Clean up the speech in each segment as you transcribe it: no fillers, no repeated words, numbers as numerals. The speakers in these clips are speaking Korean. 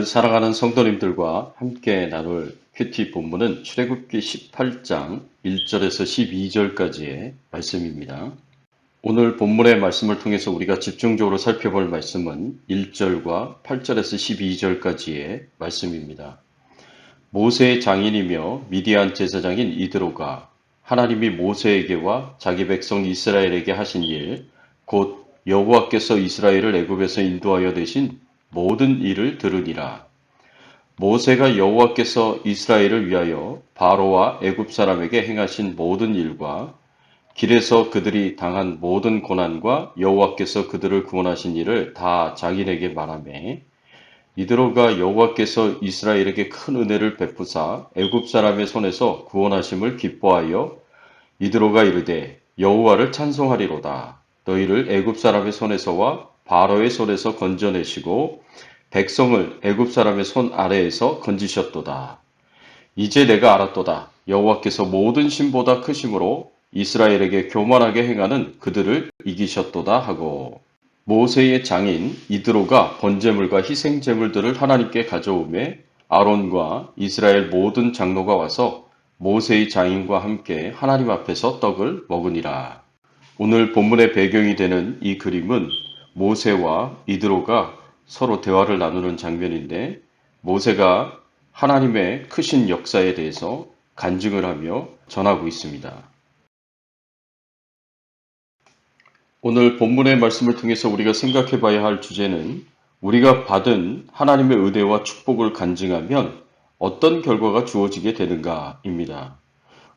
오늘 사랑하는 성도님들과 함께 나눌 큐티 본문은 출애굽기 18장 1절에서 12절까지의 말씀입니다. 오늘 본문의 말씀을 통해서 우리가 집중적으로 살펴볼 말씀은 1절과 8절에서 12절까지의 말씀입니다. 모세의 장인이며 미디안 제사장인 이드로가 하나님이 모세에게와 자기 백성 이스라엘에게 하신 일, 곧 여호와께서 이스라엘을 애굽에서 인도하여 되신 모든 일을 들으니라. 모세가 여호와께서 이스라엘을 위하여 바로와 애굽 사람에게 행하신 모든 일과 길에서 그들이 당한 모든 고난과 여호와께서 그들을 구원하신 일을 다 장인에게 말하매, 이드로가 여호와께서 이스라엘에게 큰 은혜를 베푸사 애굽 사람의 손에서 구원하심을 기뻐하여 이드로가 이르되 여호와를 찬송하리로다. 너희를 애굽 사람의 손에서와 바로의 손에서 건져내시고 백성을 애굽 사람의 손 아래에서 건지셨도다. 이제 내가 알았도다. 여호와께서 모든 신보다 크심으로 이스라엘에게 교만하게 행하는 그들을 이기셨도다 하고, 모세의 장인 이드로가 번제물과 희생제물들을 하나님께 가져오매 아론과 이스라엘 모든 장로가 와서 모세의 장인과 함께 하나님 앞에서 떡을 먹으니라. 오늘 본문의 배경이 되는 이 그림은 모세와 이드로가 서로 대화를 나누는 장면인데, 모세가 하나님의 크신 역사에 대해서 간증을 하며 전하고 있습니다. 오늘 본문의 말씀을 통해서 우리가 생각해 봐야 할 주제는, 우리가 받은 하나님의 은혜와 축복을 간증하면 어떤 결과가 주어지게 되는가입니다.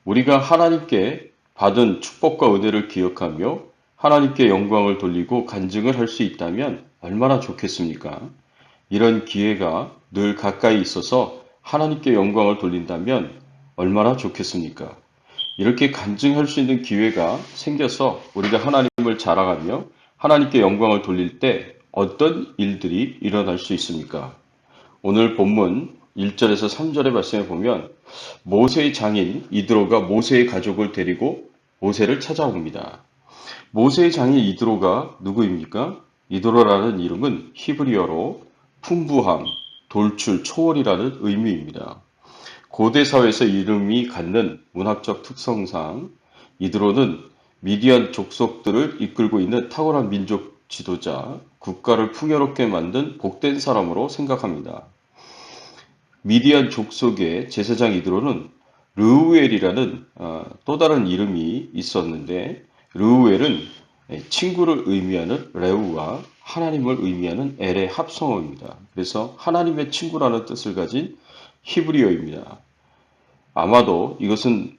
우리가 하나님께 받은 축복과 은혜를 기억하며 하나님께 영광을 돌리고 간증을 할 수 있다면 얼마나 좋겠습니까? 이런 기회가 늘 가까이 있어서 하나님께 영광을 돌린다면 얼마나 좋겠습니까? 이렇게 간증할 수 있는 기회가 생겨서 우리가 하나님을 자랑하며 하나님께 영광을 돌릴 때 어떤 일들이 일어날 수 있습니까? 오늘 본문 1절에서 3절의 말씀에 보면 모세의 장인 이드로가 모세의 가족을 데리고 모세를 찾아옵니다. 모세의 장인 이드로가 누구입니까? 이드로라는 이름은 히브리어로 풍부함, 돌출, 초월이라는 의미입니다. 고대 사회에서 이름이 갖는 문학적 특성상 이드로는 미디안 족속들을 이끌고 있는 탁월한 민족 지도자, 국가를 풍요롭게 만든 복된 사람으로 생각합니다. 미디안 족속의 제사장 이드로는 르우엘이라는 또 다른 이름이 있었는데, 르우엘은 친구를 의미하는 레우와 하나님을 의미하는 엘의 합성어입니다. 그래서 하나님의 친구라는 뜻을 가진 히브리어입니다. 아마도 이것은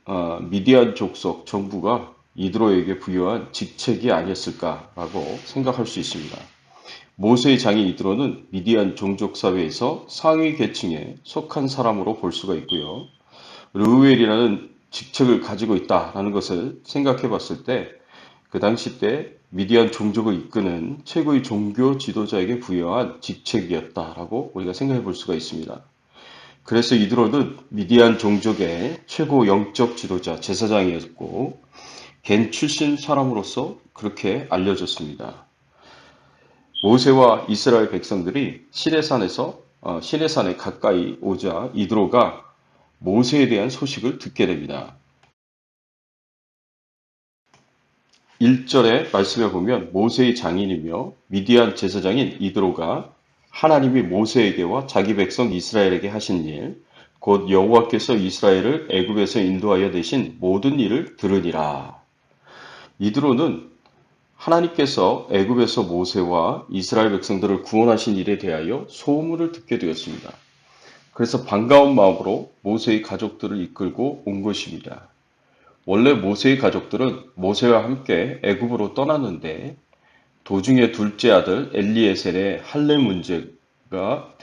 미디안 족속 정부가 이드로에게 부여한 직책이 아니었을까라고 생각할 수 있습니다. 모세의 장인 이드로는 미디안 종족 사회에서 상위 계층에 속한 사람으로 볼 수가 있고요. 르우엘이라는 직책을 가지고 있다라는 것을 생각해 봤을 때, 그 당시 때 미디안 종족을 이끄는 최고의 종교 지도자에게 부여한 직책이었다라고 우리가 생각해 볼 수가 있습니다. 그래서 이드로는 미디안 종족의 최고 영적 지도자, 제사장이었고 겐 출신 사람으로서 그렇게 알려졌습니다. 모세와 이스라엘 백성들이 시내산에 가까이 오자 이드로가 모세에 대한 소식을 듣게 됩니다. 1절의 말씀에 보면 모세의 장인이며 미디안 제사장인 이드로가 하나님이 모세에게와 자기 백성 이스라엘에게 하신 일, 곧 여호와께서 이스라엘을 애굽에서 인도하여 되신 모든 일을 들으니라. 이드로는 하나님께서 애굽에서 모세와 이스라엘 백성들을 구원하신 일에 대하여 소문을 듣게 되었습니다. 그래서 반가운 마음으로 모세의 가족들을 이끌고 온 것입니다. 원래 모세의 가족들은 모세와 함께 애굽으로 떠났는데, 도중에 둘째 아들 엘리에셀의 할례 문제가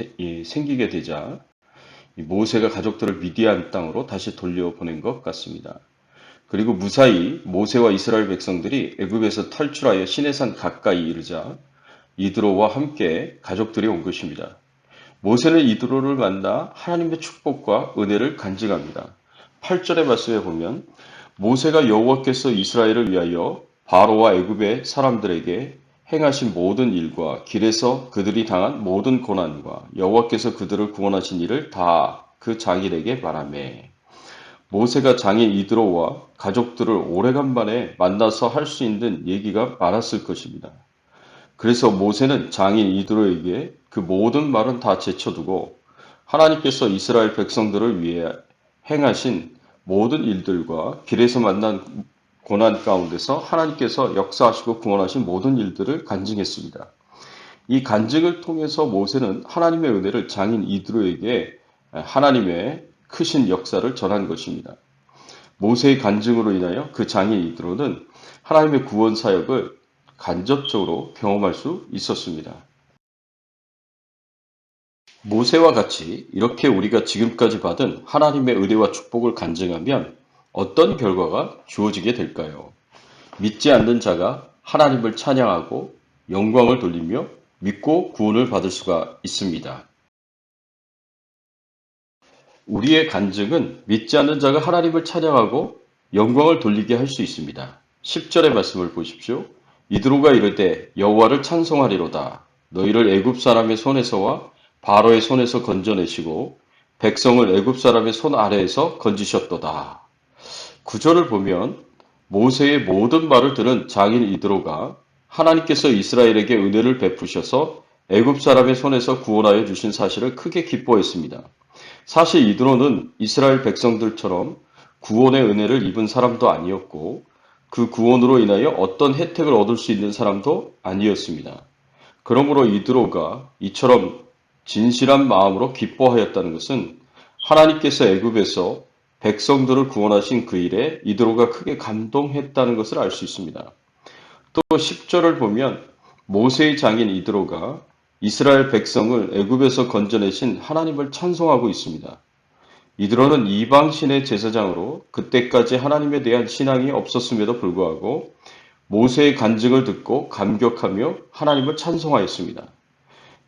생기게 되자 모세가 가족들을 미디안 땅으로 다시 돌려보낸 것 같습니다. 그리고 무사히 모세와 이스라엘 백성들이 애굽에서 탈출하여 시내산 가까이 이르자 이드로와 함께 가족들이 온 것입니다. 모세는 이드로를 만나 하나님의 축복과 은혜를 간증합니다. 8절의 말씀에 보면 모세가 여호와께서 이스라엘을 위하여 바로와 애굽의 사람들에게 행하신 모든 일과 길에서 그들이 당한 모든 고난과 여호와께서 그들을 구원하신 일을 다 그 장인에게 말하매 모세가 장인 이드로와 가족들을 오래간만에 만나서 할 수 있는 얘기가 많았을 것입니다. 그래서 모세는 장인 이드로에게 그 모든 말은 다 제쳐두고 하나님께서 이스라엘 백성들을 위해 행하신 모든 일들과 길에서 만난 고난 가운데서 하나님께서 역사하시고 구원하신 모든 일들을 간증했습니다. 이 간증을 통해서 모세는 하나님의 은혜를 장인 이드로에게 하나님의 크신 역사를 전한 것입니다. 모세의 간증으로 인하여 그 장인 이드로는 하나님의 구원 사역을 간접적으로 경험할 수 있었습니다. 모세와 같이 이렇게 우리가 지금까지 받은 하나님의 은혜와 축복을 간증하면 어떤 결과가 주어지게 될까요? 믿지 않는 자가 하나님을 찬양하고 영광을 돌리며 믿고 구원을 받을 수가 있습니다. 우리의 간증은 믿지 않는 자가 하나님을 찬양하고 영광을 돌리게 할 수 있습니다. 10절의 말씀을 보십시오. 이드로가 이르되 여호와를 찬송하리로다. 너희를 애굽 사람의 손에서와 바로의 손에서 건져내시고 백성을 애굽 사람의 손 아래에서 건지셨도다. 구절을 보면 모세의 모든 말을 들은 장인 이드로가 하나님께서 이스라엘에게 은혜를 베푸셔서 애굽 사람의 손에서 구원하여 주신 사실을 크게 기뻐했습니다. 사실 이드로는 이스라엘 백성들처럼 구원의 은혜를 입은 사람도 아니었고 그 구원으로 인하여 어떤 혜택을 얻을 수 있는 사람도 아니었습니다. 그러므로 이드로가 이처럼 진실한 마음으로 기뻐하였다는 것은 하나님께서 애굽에서 백성들을 구원하신 그 일에 이드로가 크게 감동했다는 것을 알 수 있습니다. 또 10절을 보면 모세의 장인 이드로가 이스라엘 백성을 애굽에서 건져내신 하나님을 찬송하고 있습니다. 이드로는 이방신의 제사장으로 그때까지 하나님에 대한 신앙이 없었음에도 불구하고 모세의 간증을 듣고 감격하며 하나님을 찬송하였습니다.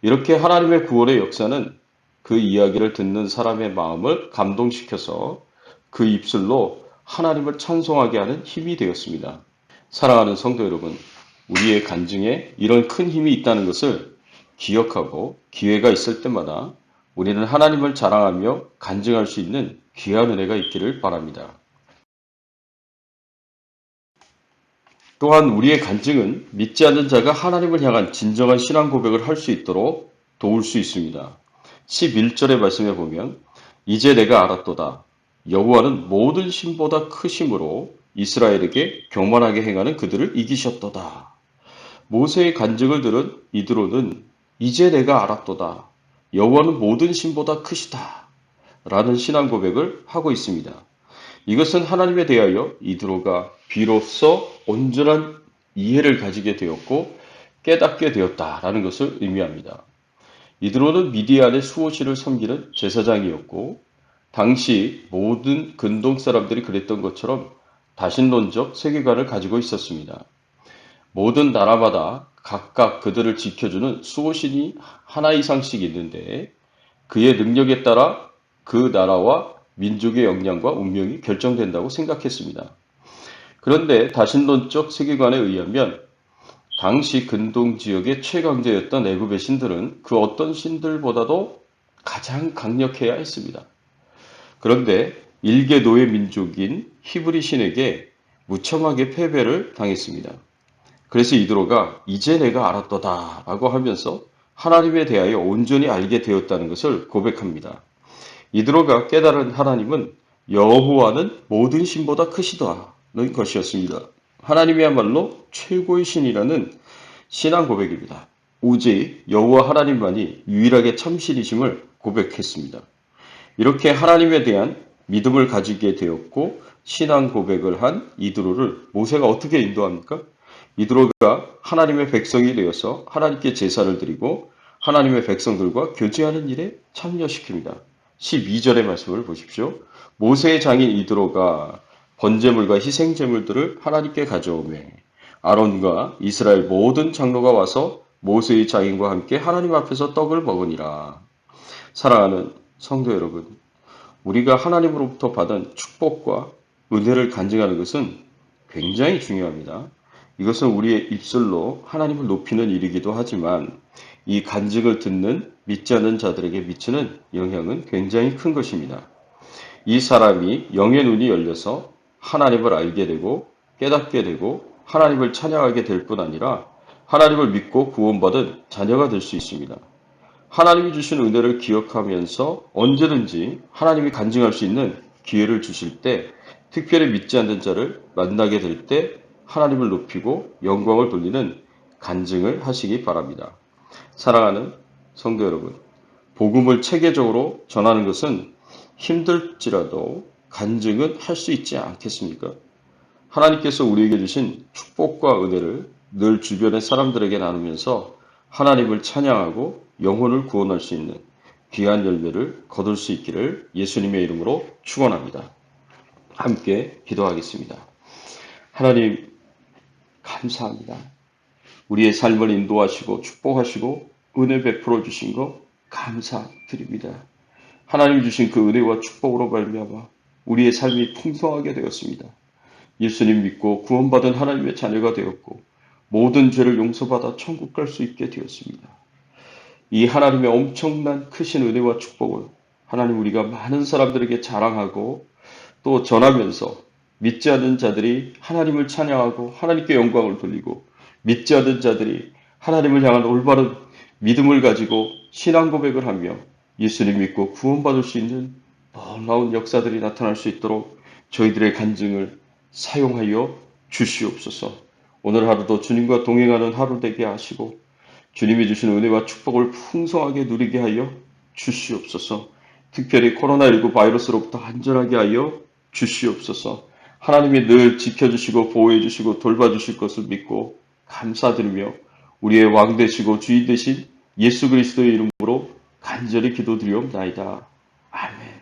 이렇게 하나님의 구원의 역사는 그 이야기를 듣는 사람의 마음을 감동시켜서 그 입술로 하나님을 찬송하게 하는 힘이 되었습니다. 사랑하는 성도 여러분, 우리의 간증에 이런 큰 힘이 있다는 것을 기억하고 기회가 있을 때마다 우리는 하나님을 자랑하며 간증할 수 있는 귀한 은혜가 있기를 바랍니다. 또한 우리의 간증은 믿지 않는 자가 하나님을 향한 진정한 신앙 고백을 할 수 있도록 도울 수 있습니다. 11절의 말씀에 보면 이제 내가 알았도다. 여호와는 모든 신보다 크심으로 이스라엘에게 교만하게 행하는 그들을 이기셨도다. 모세의 간증을 들은 이드로는 이제 내가 알았도다. 여호와는 모든 신보다 크시다. 라는 신앙 고백을 하고 있습니다. 이것은 하나님에 대하여 이드로가 비로소 온전한 이해를 가지게 되었고 깨닫게 되었다라는 것을 의미합니다. 이드로는 미디안의 수호실을 섬기는 제사장이었고 당시 모든 근동 사람들이 그랬던 것처럼 다신론적 세계관을 가지고 있었습니다. 모든 나라마다 각각 그들을 지켜주는 수호신이 하나 이상씩 있는데 그의 능력에 따라 그 나라와 민족의 역량과 운명이 결정된다고 생각했습니다. 그런데 다신론적 세계관에 의하면 당시 근동 지역의 최강자였던 애굽의 신들은 그 어떤 신들보다도 가장 강력해야 했습니다. 그런데 일개 노예 민족인 히브리 신에게 무참하게 패배를 당했습니다. 그래서 이드로가 이제 내가 알았도다 라고 하면서 하나님에 대하여 온전히 알게 되었다는 것을 고백합니다. 이드로가 깨달은 하나님은 여호와는 모든 신보다 크시다는 것이었습니다. 하나님이야말로 최고의 신이라는 신앙 고백입니다. 오직 여호와 하나님만이 유일하게 참신이심을 고백했습니다. 이렇게 하나님에 대한 믿음을 가지게 되었고 신앙 고백을 한 이드로를 모세가 어떻게 인도합니까? 이드로가 하나님의 백성이 되어서 하나님께 제사를 드리고 하나님의 백성들과 교제하는 일에 참여시킵니다. 12절의 말씀을 보십시오. 모세의 장인 이드로가 번제물과 희생제물들을 하나님께 가져오매 아론과 이스라엘 모든 장로가 와서 모세의 장인과 함께 하나님 앞에서 떡을 먹으니라. 사랑하는 성도 여러분, 우리가 하나님으로부터 받은 축복과 은혜를 간증하는 것은 굉장히 중요합니다. 이것은 우리의 입술로 하나님을 높이는 일이기도 하지만 이 간증을 듣는 믿지 않는 자들에게 미치는 영향은 굉장히 큰 것입니다. 이 사람이 영의 눈이 열려서 하나님을 알게 되고 깨닫게 되고 하나님을 찬양하게 될 뿐 아니라 하나님을 믿고 구원받은 자녀가 될 수 있습니다. 하나님이 주신 은혜를 기억하면서 언제든지 하나님이 간증할 수 있는 기회를 주실 때, 특별히 믿지 않는 자를 만나게 될 때 하나님을 높이고 영광을 돌리는 간증을 하시기 바랍니다. 사랑하는 성도 여러분, 복음을 체계적으로 전하는 것은 힘들지라도 간증은 할 수 있지 않겠습니까? 하나님께서 우리에게 주신 축복과 은혜를 늘 주변의 사람들에게 나누면서 하나님을 찬양하고 영혼을 구원할 수 있는 귀한 열매를 거둘 수 있기를 예수님의 이름으로 축원합니다. 함께 기도하겠습니다. 하나님 감사합니다. 우리의 삶을 인도하시고 축복하시고 은혜 베풀어 주신 것 감사드립니다. 하나님 주신 그 은혜와 축복으로 말미암아 우리의 삶이 풍성하게 되었습니다. 예수님 믿고 구원받은 하나님의 자녀가 되었고 모든 죄를 용서받아 천국 갈 수 있게 되었습니다. 이 하나님의 엄청난 크신 은혜와 축복을 하나님 우리가 많은 사람들에게 자랑하고 또 전하면서 믿지 않는 자들이 하나님을 찬양하고 하나님께 영광을 돌리고 믿지 않는 자들이 하나님을 향한 올바른 믿음을 가지고 신앙 고백을 하며 예수님 믿고 구원받을 수 있는 놀라운 역사들이 나타날 수 있도록 저희들의 간증을 사용하여 주시옵소서. 오늘 하루도 주님과 동행하는 하루 되게 하시고 주님이 주신 은혜와 축복을 풍성하게 누리게 하여 주시옵소서. 특별히 코로나19 바이러스로부터 안전하게 하여 주시옵소서. 하나님이 늘 지켜주시고 보호해주시고 돌봐주실 것을 믿고 감사드리며 우리의 왕 되시고 주인 되신 예수 그리스도의 이름으로 간절히 기도드리옵나이다. 아멘.